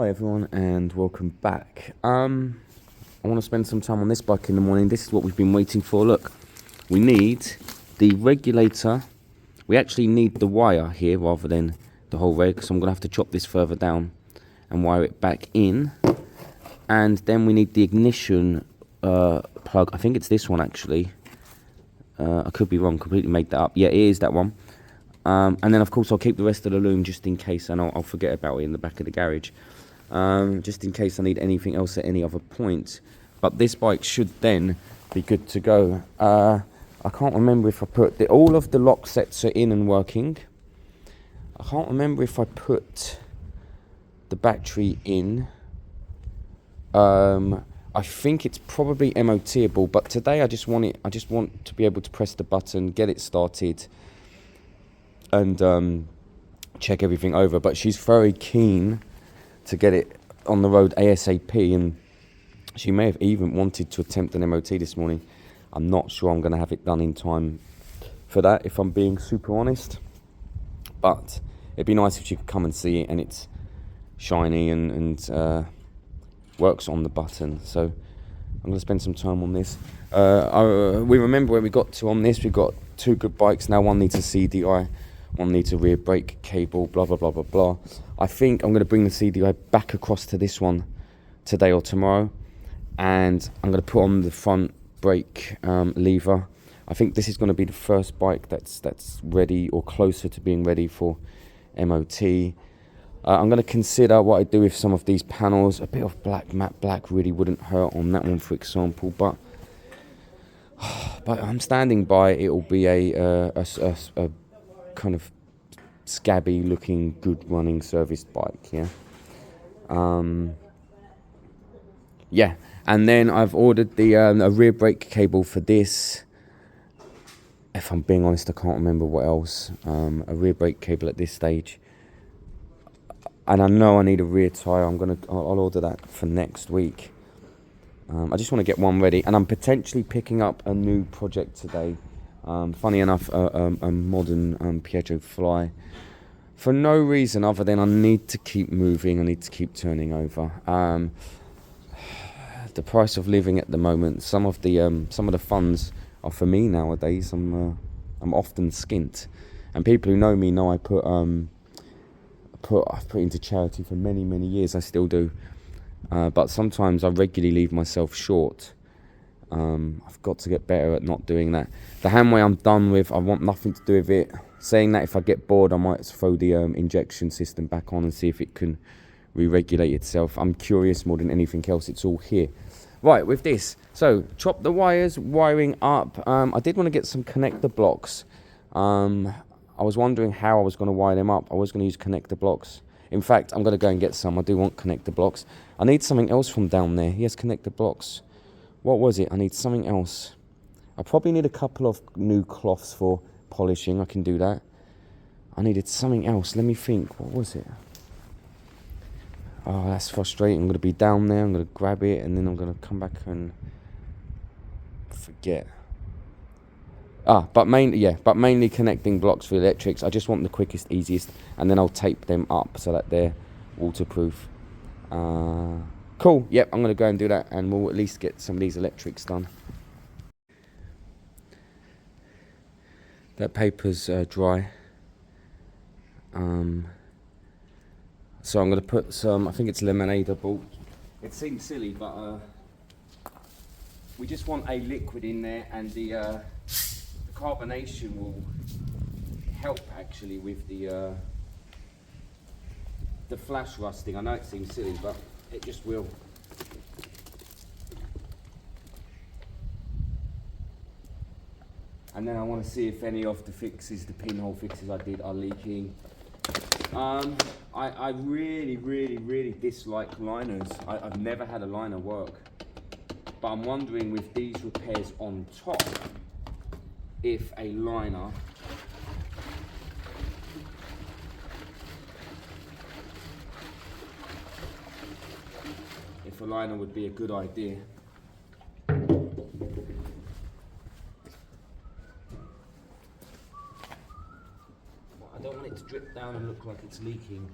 Hi everyone and welcome back. I want to spend some time on this bike in the morning. This is what we've been waiting for. Look, we need the regulator. We actually need the wire here rather than the whole reg, so I'm going to have to chop this further down and wire it back in. And then we need the ignition plug. I think it's this one actually. I could be wrong, completely made that up. Yeah, it is that one. And then of course I'll keep the rest of the loom just in case, and I'll forget about it in the back of the garage. Just in case I need anything else at any other point. But this bike should then be good to go. I can't remember if I put all of the lock sets are in and working. I can't remember if I put the battery in. I think it's probably MOTable, but today I just want to be able to press the button, get it started, and check everything over. But she's very keen to get it on the road ASAP, and she may have even wanted to attempt an MOT this morning. I'm not sure I'm going to have it done in time for that, if I'm being super honest. But it'd be nice if she could come and see it and it's shiny and works on the button. So I'm going to spend some time on this. We remember where we got to on this. We've got two good bikes now. One needs a CDI, one needs a rear brake cable, blah, blah, blah, blah, blah. I think I'm going to bring the CDI back across to this one today or tomorrow. And I'm going to put on the front brake lever. I think this is going to be the first bike that's ready or closer to being ready for MOT. I'm going to consider what I do with some of these panels. A bit of black, matte black really wouldn't hurt on that one, for example. But I'm standing by. It'll be a kind of scabby looking, good running serviced bike. Yeah. Yeah. And then I've ordered the a rear brake cable for this. If I'm being honest, I can't remember what else. A rear brake cable at this stage. And I know I need a rear tyre. I'll order that for next week. I just want to get one ready. And I'm potentially picking up a new project today. Funny enough, a modern Piaggio Fly. For no reason other than I need to keep moving. I need to keep turning over. The price of living at the moment, some of the funds are for me nowadays. I'm often skint, and people who know me know I've put into charity for many years. I still do, but sometimes I regularly leave myself short. I've got to get better at not doing that. The Handway I'm done with. I want nothing to do with it. Saying that, if I get bored, I might throw the injection system back on and see if it can re-regulate itself. I'm curious more than anything else. It's all here. Right, with this, so chop the wires, wiring up. I did want to get some connector blocks. I was wondering how I was going to wire them up. I was going to use connector blocks. In fact, I'm going to go and get some. I do want connector blocks. I need something else from down there. Yes, connector blocks. What was it? I need something else. I probably need a couple of new cloths for polishing. I can do that. I needed something else. Let me think. What was it? Oh, that's frustrating. I'm going to be down there. I'm going to grab it, and then I'm going to come back and forget. But mainly connecting blocks for electrics. I just want the quickest, easiest, and then I'll tape them up so that they're waterproof. Cool. Yep, I'm going to go and do that, and we'll at least get some of these electrics done. That paper's dry. So I'm going to put some, I think it's lemonade-able. It seems silly, but we just want a liquid in there, and the carbonation will help actually with the flash rusting. I know it seems silly, but it just will. And then I want to see if any of the fixes, the pinhole fixes I did, are leaking. I really dislike liners. I've never had a liner work, but I'm wondering with these repairs on top, if a liner would be a good idea. I don't want it to drip down and look like it's leaking.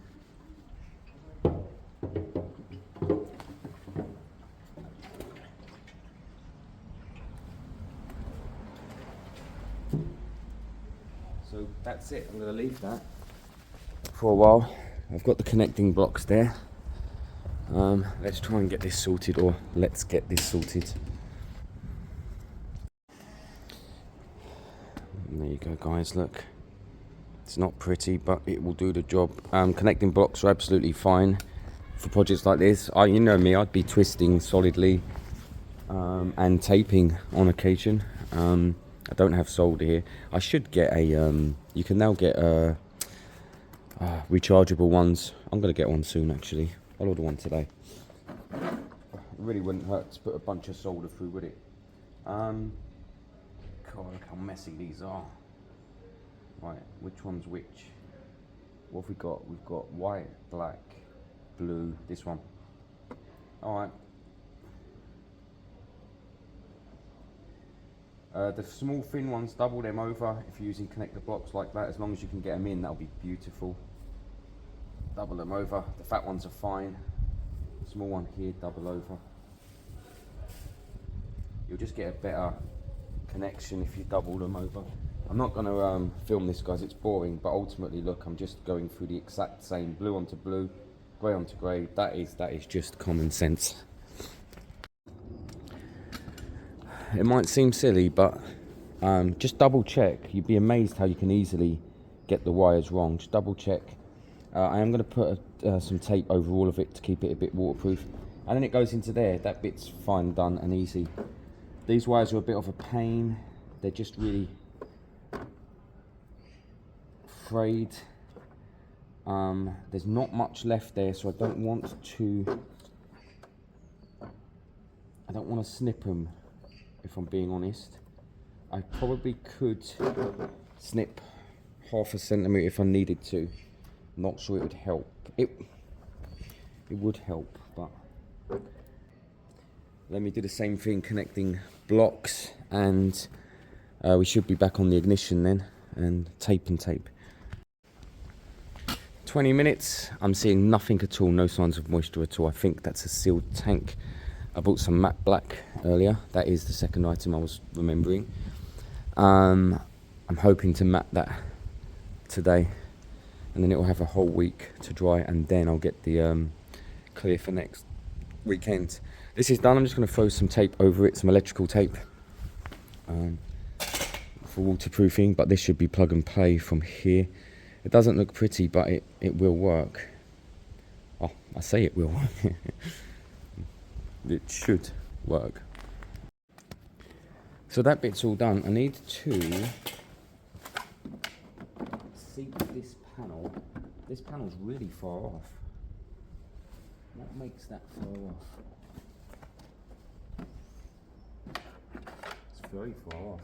that's it. I'm going to leave that for a while. I've got the connecting blocks there. Let's try and get this sorted, or let's get this sorted. And there you go, guys, look. It's not pretty, but it will do the job. Connecting blocks are absolutely fine for projects like this. You know me, I'd be twisting solidly and taping on occasion. I don't have solder here. I should get a, you can now get rechargeable ones. I'm going to get one soon, actually. I'll order one today. It really wouldn't hurt to put a bunch of solder through, would it? God, look how messy these are. Right, which one's which? What have we got? We've got white, black, blue, this one. Alright. The small thin ones, double them over if you're using connector blocks like that. As long as you can get them in, that'll be beautiful. Double them over. The fat ones are fine. Small one here, double over. You'll just get a better connection if you double them over. I'm not going to film this, guys, it's boring, but ultimately, look, I'm just going through the exact same blue onto blue, grey onto grey. That is just common sense. It might seem silly, but just double check. You'd be amazed how you can easily get the wires wrong. Just double check. I am going to put some tape over all of it to keep it a bit waterproof, and then it goes into there. That bit's fine, done and easy. These wires are a bit of a pain. They're just really frayed. There's not much left there, so I don't want to snip them, if I'm being honest. I probably could snip half a centimetre if I needed to. Not sure it would help. It would help, but let me do the same thing connecting blocks, and we should be back on the ignition then, and tape. 20 minutes, I'm seeing nothing at all, no signs of moisture at all. I think that's a sealed tank. I bought some matte black earlier. That is the second item I was remembering. I'm hoping to matte that today, and then it will have a whole week to dry, and then I'll get the clear for next weekend. This is done. I'm just going to throw some tape over it, some electrical tape for waterproofing, but this should be plug and play from here. It doesn't look pretty, but it will work. Oh, I say it will work. It should work. So that bit's all done. I need to seat this panel. This panel's really far off. What makes that far off? It's very far off.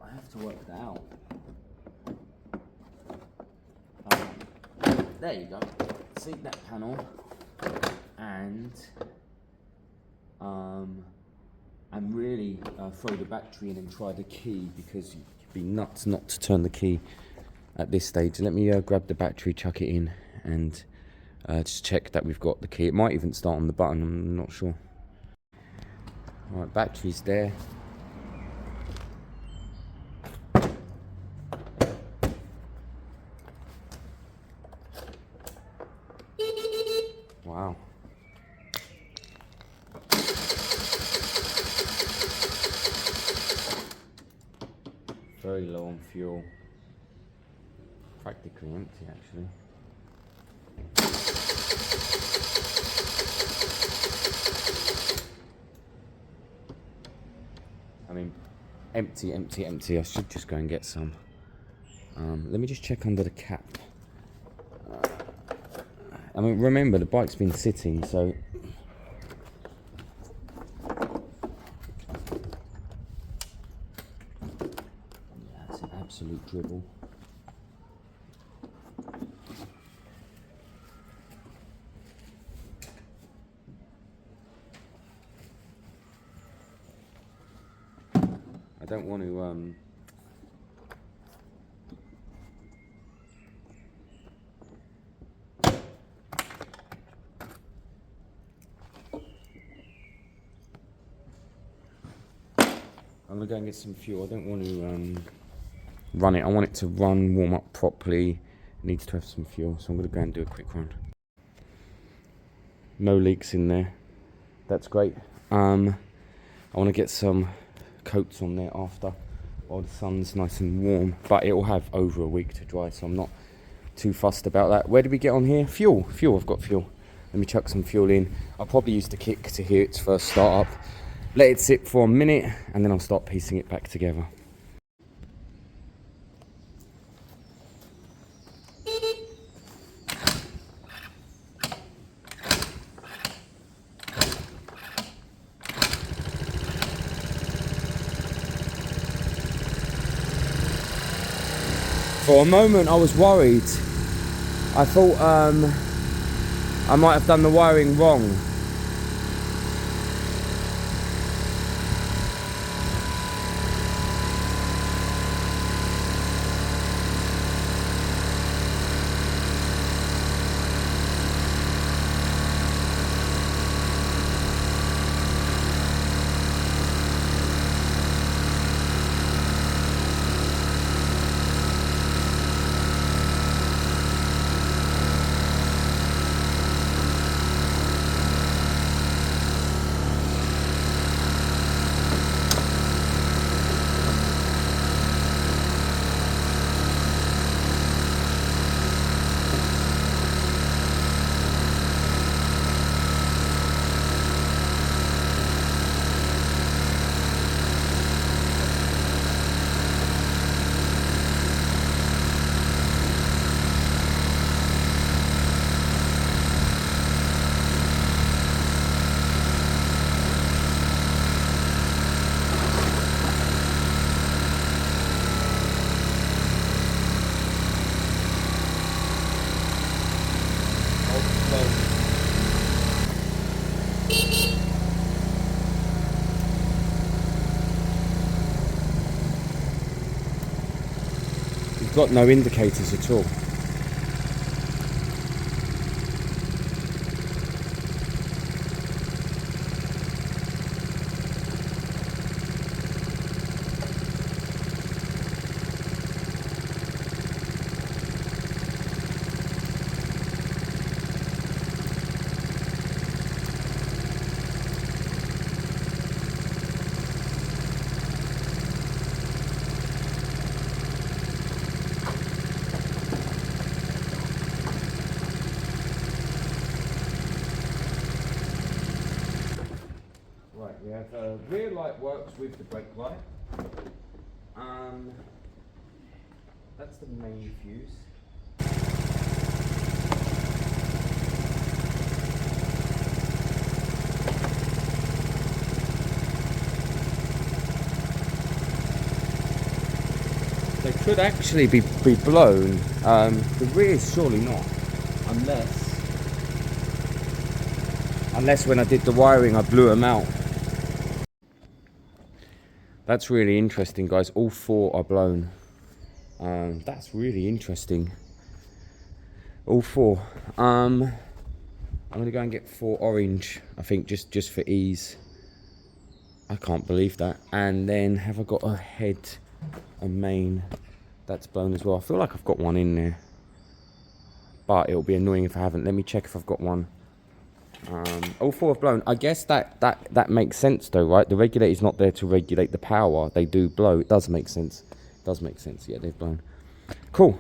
I have to work that out. There you go. Seat that panel, and really throw the battery in and try the key, because you'd be nuts not to turn the key at this stage. Let me grab the battery, chuck it in, and just check that we've got the key. It might even start on the button, I'm not sure. Alright, battery's there. Wow. Very low on fuel. Practically empty, actually. I mean, empty. I should just go and get some. Let me just check under the cap. I mean, remember, the bike's been sitting, so yeah, it's an absolute dribble. I don't want to I'm gonna go and get some fuel. I don't want to run it. I want it to run, warm up properly. It needs to have some fuel, so I'm gonna go and do a quick run. No leaks in there. That's great. I want to get some coats on there after, while the sun's nice and warm. But it will have over a week to dry, so I'm not too fussed about that. Where did we get on here? Fuel. I've got fuel. Let me chuck some fuel in. I'll probably use the kick to hear its first start up. Let it sit for a minute, and then I'll start piecing it back together. For a moment I was worried. I thought I might have done the wiring wrong. Got no indicators at all. We have rear light works with the brake light. That's the main fuse. They could actually be blown. The rear is surely not, unless when I did the wiring I blew them out. That's really interesting, guys. All four are blown. That's really interesting. All four. I'm gonna go and get 4 orange, I think, just for ease. I can't believe that. And then have I got a head, a main that's blown as well? I feel like I've got one in there, but it'll be annoying if I haven't. Let me check if I've got one. All 4 have blown. I guess that makes sense though, right? The regulator's not there to regulate the power. They do blow. It does make sense. Yeah, they've blown. Cool.